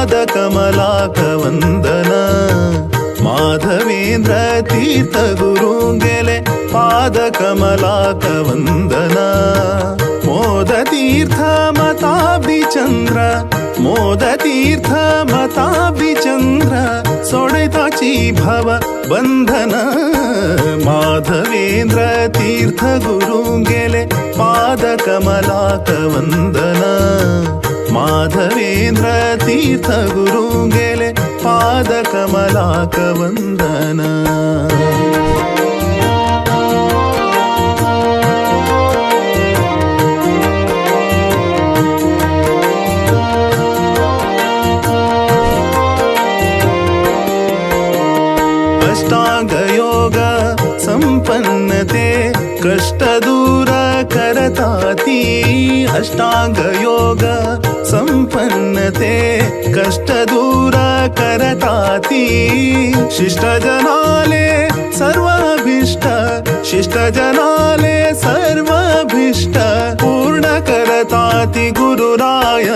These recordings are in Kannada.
ಪಾದಕಮಲಾಕವಂದನ ಮಾಧವೇಂದ್ರ ತೀರ್ಥ ಗುರುಂಗೆಲೆ ಪಾದಕಮಲಾಕವಂದನ ಮೋದ ತೀರ್ಥ ಮತಾಭಿಚಂದ್ರ ಮೋದ ತೀರ್ಥ ಮತಾಭಿಚಂದ್ರ ಸೊಡೆತಾಚಿ ಭವ ಬಂಧನ ಮಾಧವೇಂದ್ರ ತೀರ್ಥ ಗುರುಂಗೆಲೆ ಪಾದಕಮಲಾಕವಂದನ ಮಾಧವೇಂದ್ರ ತೀರ್ಥ ಗುರುಂಗೆಲೆ ಪಾದಕಮಲಾಕವಂದನ ಅಷ್ಟಾಂಗಯೋಗ ಸಂಪನ್ನತೆ ಕಷ್ಟ ದೂರ ಕರತಾತಿ ಅಷ್ಟಾಂಗಯೋಗ ಸಂಪನ್ನತೆ ಕಷ್ಟ ದೂರ ಕರತಾತಿ ಶಿಷ್ಟ ಜನಾಲೆ ಸರ್ವಾಭೀಷ್ಟ ಶಿಷ್ಟ ಜನಾಲೆ ಸರ್ವಾಭೀಷ್ಟ ಪೂರ್ಣ ಕರತಾತಿ ಗುರುರಾಯ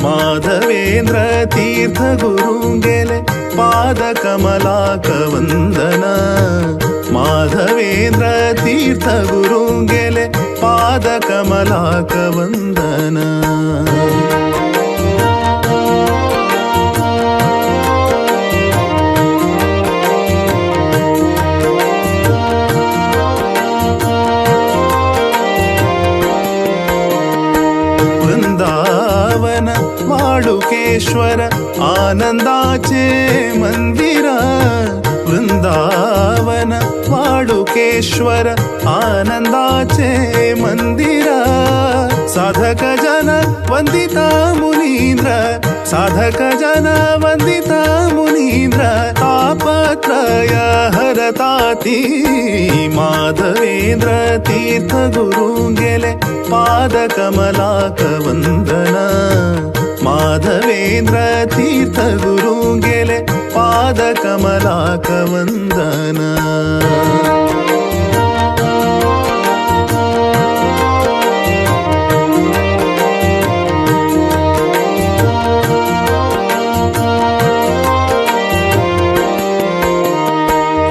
ಮಾಧವೇಂದ್ರ ತೀರ್ಥ ಗುರುಂಗೆಲೆ ಪಾದಕಮಲಾಕವಂದನ ಮಾಧವೇಂದ್ರ ತೀರ್ಥ ಗುರುಂಗೆಲೆ ಪಾದಕಮಲಾಕವಂದನ ವೃಂದಾವನ ವಾಡುಕೇಶ್ವರ ಆನಂದಾಚೆ ಮಂದಿರ ವೃಂದಾವನ ವಾಡುಕೇಶ್ವರ ಆನಂದಾಚೆ ಮಂದಿರ ಸಾಧಕ ಜನ ವಂದಿತ ಮುನೀಂದ್ರ ಸಾಧಕ ಜನ ವಂದಿತ ಮುನೀಂದ್ರ ತಾಪತ್ರಯ ಹರತಾತಿ ಮಾಧವೇಂದ್ರ ತೀರ್ಥ ಗುರುಂಗೆಲೆ ಪಾದಕಮಲಾಕವಂದನ ಮಾಧವೇಂದ್ರ ತೀರ್ಥ ಗುರುಂಗೆಲೆ ಪಾದಕಮಲಾಕವಂದನ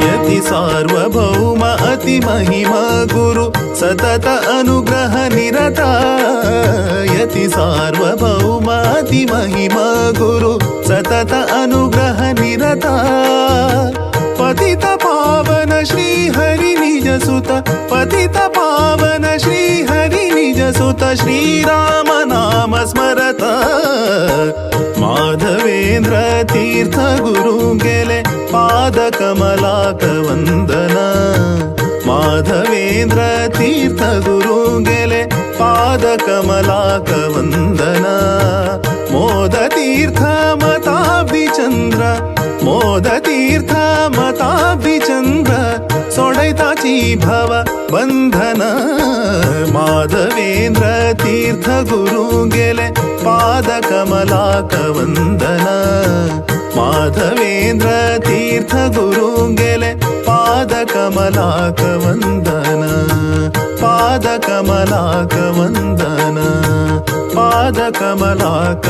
ಯತಿ ಸಾರ್ವಭೌಮ ಅತಿ ಮಹಿಮಾ ಗುರು ಸತತ ಅನುಗ್ರಹ ನಿರತ ಯತಿ ಸಾರ್ವಭೌಮ ಅತಿ ಮಹಿಮಾ ಗುರು ಸತತ ಅನುಗ್ರಹ ನಿರತ ಪತಿತ ಪಾವನ ಶ್ರೀ ಹರಿ ನಿಜ ಸುತ ಪತಿತ ಪಾವನ ಶ್ರೀ ಹರಿ ನಿಜ ಸುತ ಶ್ರೀರಾಮ ನಾಮ ಸ್ಮರತ ಮಾಧವೇಂದ್ರ ತೀರ್ಥ ಗುರುಂಗೆಲೆ ಪಾದಕಮಲಾಕವಂದನ ಮಾಧವೇಂದ್ರ ತೀರ್ಥ ಗುರುಂಗೆಲೆ ಪಾದಕಮಲಾಕವಂದನ ಮೋದ ತೀರ್ಥ ಮತಾಭಿಚಂದ್ರ ಮೋದ ತೀರ್ಥ ಮತಾಭಿಚಂದ್ರ ಸೊಡೆತಾಚಿ ಭವ ಬಂಧನ ಮಾಧವೇಂದ್ರ ತೀರ್ಥ ಗುರುಂಗೆಲೆ ಪಾದಕಮಲಾಕವಂದನ ಮಾಧವೇಂದ್ರ ತೀರ್ಥ ಗುರುಂಗೆಲೆ ಪಾದಕಮಲಾಕವಂದನ ಪಾದಕಮಲಾಕವಂದನ ಪಾದಕಮಲಾಕವಂದನ